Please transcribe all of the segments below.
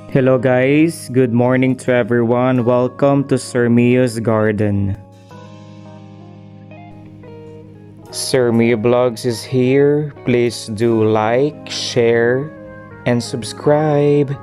Hello guys, good morning to everyone. Welcome to Sir Mio's Garden. Sir Mio Vlogs is here. Please do like, share, and subscribe.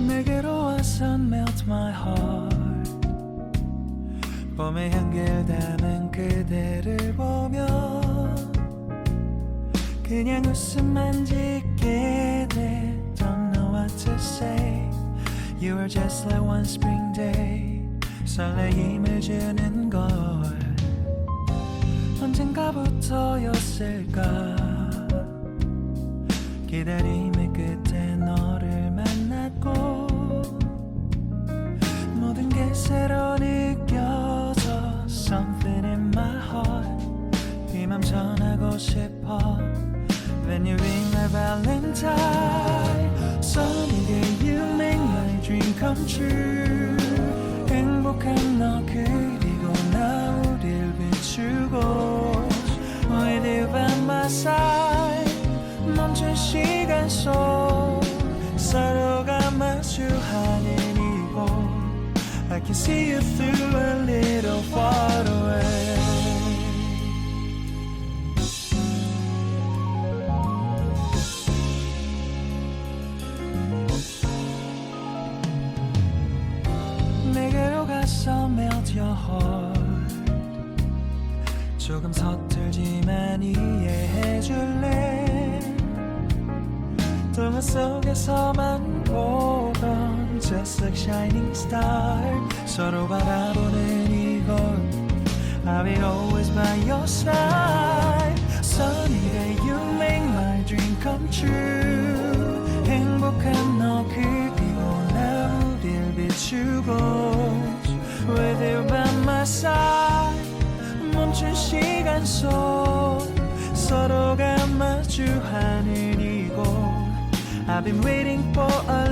내게로 와서 melt my heart. 봄의 향기를 담은 그대를 보며 그냥 웃음만 짓게 돼. Don't know what to say. You are just like one spring day. 설레임을 주는 걸 언젠가부터였을까. 기다림의 끝에 너를 만났고 모든 게 새로 느껴져. Something in my heart. 이 맘 전하고 싶어. When you ring my valentine. Sunny day you make my dream come true. 행복한 너 그리고 나 우릴 비추고 With you by my side. 멈춘 시간 속 서로가 마주하는 이곳 I can see you through a little far away. 내게로 가서 melt your heart. 조금 서툴지만 이해해줄래. 동화 속에서만 보던 Just like shining star. 서로 바라보는 이곳 I'll be always by your side. Sunny day you make my dream come true. 행복한 너 그리고 나 우릴 비추고 With you by my side. 멈춘 시간 속 서로가 마주하는 이곳 I've been waiting for a